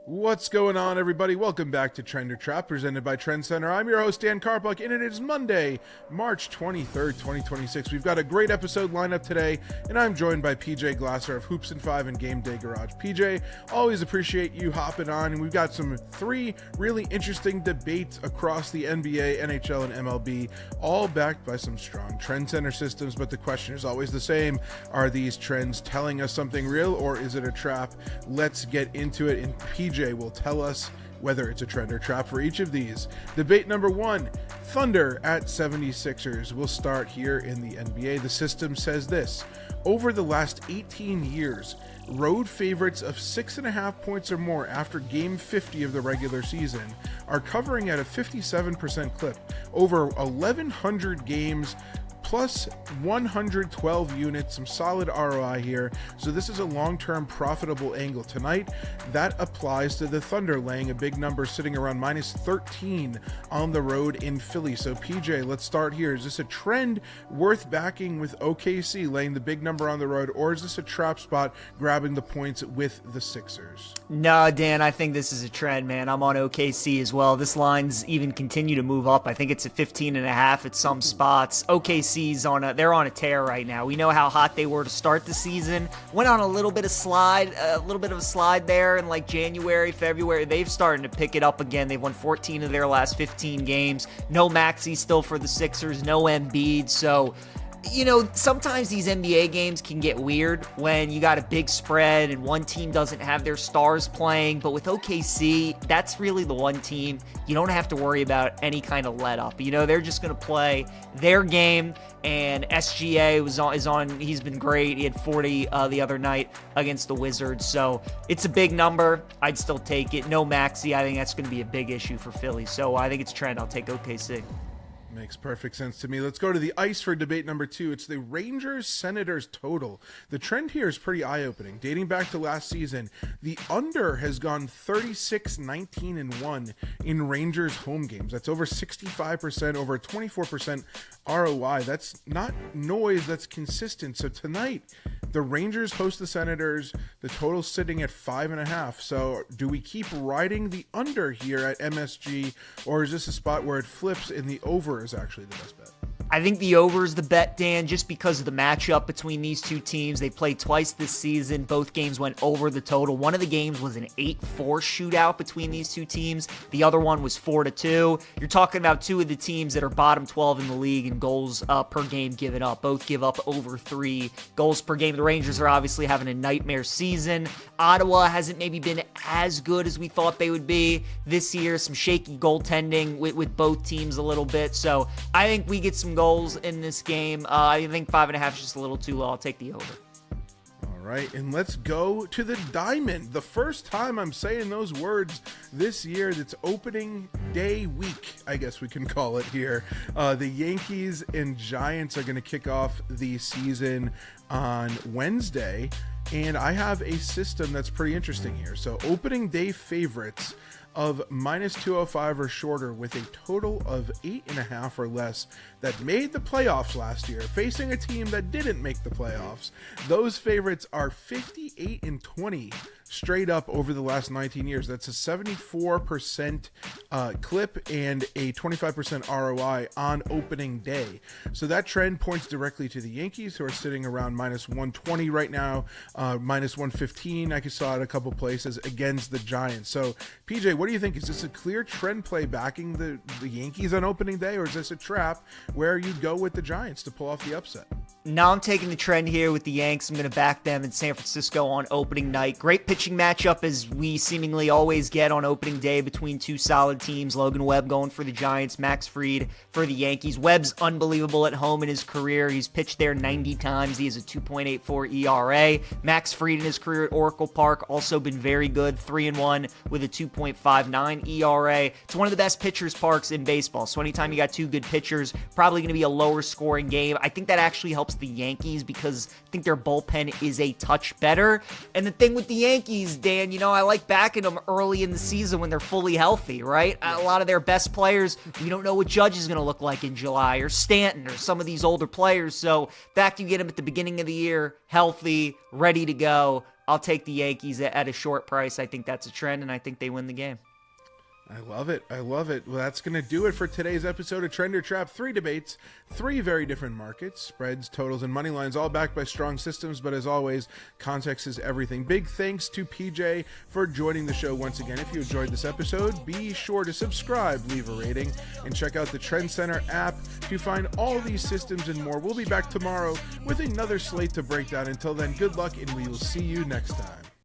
What's going on, everybody? Welcome back to Trend or Trap, presented by TrendsCenter. I'm your host, Dan Karpuc, and it is Monday, March 23rd, 2026. We've got a great episode lined up today, and I'm joined by PJ Glasser of Hoops and 5 and Gameday Garage. PJ, always appreciate you hopping on, and we've got three really interesting debates across the NBA, NHL, and MLB, all backed by some strong TrendsCenter systems, but the question is always the same. Are these trends telling us something real, or is it a trap? Let's get into it, and PJ will tell us whether it's a trend or trap for each of these. Debate number one, Thunder at 76ers. We'll start here in the NBA. The system says this: over the last 18 years, road favorites of 6.5 points or more after game 50 of the regular season are covering at a 57% clip over 1,100 games, plus 112 units, some solid ROI here. So this is a long-term profitable angle. Tonight, that applies to the Thunder, laying a big number, sitting around minus 13 on the road in Philly. So PJ, let's start here. Is this a trend worth backing with OKC laying the big number on the road, or is this a trap spot grabbing the points with the Sixers? No, Dan, I think this is a trend, man. I'm on OKC as well. This line's even continue to move up. I think it's at 15.5 at some spots. OKC's they're on a tear right now. We know how hot they were to start the season. Went on a little bit of a slide there in like January, February. They've started to pick it up again. They've won 14 of their last 15 games. No Maxey still for the Sixers, no Embiid. So, you know, sometimes these NBA games can get weird when you got a big spread and one team doesn't have their stars playing. But with OKC, that's really the one team you don't have to worry about any kind of let up. You know, they're just going to play their game. And SGA is on. He's been great. He had 40 the other night against the Wizards. So it's a big number. I'd still take it. No Maxey. I think that's going to be a big issue for Philly. So I think it's trend. I'll take OKC. Makes perfect sense to me. Let's go to the ice for debate number two. It's the Rangers-Senators total. The trend here is pretty eye-opening. Dating back to last season, the under has gone 36-19-1 in Rangers home games. That's over 65%, over 24% ROI. That's not noise, that's consistent. So tonight, the Rangers host the Senators. The total's sitting at 5.5. So do we keep riding the under here at MSG, or is this a spot where it flips and the over is actually the best bet? I think the over is the bet, Dan, just because of the matchup between these two teams. They played twice this season. Both games went over the total. One of the games was an 8-4 shootout between these two teams. The other one was 4-2. You're talking about two of the teams that are bottom 12 in the league in goals per game given up. Both give up over 3 goals per game. The Rangers are obviously having a nightmare season. Ottawa hasn't maybe been as good as we thought they would be this year. Some shaky goaltending with both teams a little bit. So I think we get some goals in this game. I think 5.5 is just a little too low. I'll take the over. All right, and let's go to the diamond. The first time I'm saying those words this year. That's opening day week, I guess we can call it here. The Yankees and Giants are going to kick off the season on Wednesday, and I have a system that's pretty interesting here. So opening day favorites of minus 205 or shorter with a total of 8.5 or less that made the playoffs last year, facing a team that didn't make the playoffs. Those favorites are 58-20 straight up over the last 19 years. That's a 74% clip and a 25% ROI on opening day. So that trend points directly to the Yankees, who are sitting around minus 120 right now, minus 115. I saw it a couple places against the Giants. So PJ, what do you think? Is this a clear trend play backing the Yankees on opening day, or is this a trap where you go with the Giants to pull off the upset? Now I'm taking the trend here with the Yanks. I'm going to back them in San Francisco on opening night. Great pitching matchup as we seemingly always get on opening day between two solid teams. Logan Webb going for the Giants, Max Fried for the Yankees. Webb's unbelievable at home in his career. He's pitched there 90 times. He has a 2.84 ERA. Max Fried in his career at Oracle Park also been very good, 3-1 with a 2.59 ERA. It's one of the best pitchers parks in baseball. So anytime you got two good pitchers, probably going to be a lower scoring game. I think that actually helps the Yankees because I think their bullpen is a touch better. And the thing with the Yankees, Dan, you know, I like backing them early in the season when they're fully healthy, right? A lot of their best players, we don't know what Judge is going to look like in July, or Stanton, or some of these older players. So back you get them at the beginning of the year, healthy, ready to go. I'll take the Yankees at a short price. I think that's a trend, and I think they win the game. I love it. I love it. Well, that's going to do it for today's episode of Trend or Trap. 3 debates, 3 very different markets, spreads, totals, and money lines, all backed by strong systems. But as always, context is everything. Big thanks to PJ for joining the show once again. If you enjoyed this episode, be sure to subscribe, leave a rating, and check out the TrendsCenter app to find all these systems and more. We'll be back tomorrow with another slate to break down. Until then, good luck, and we will see you next time.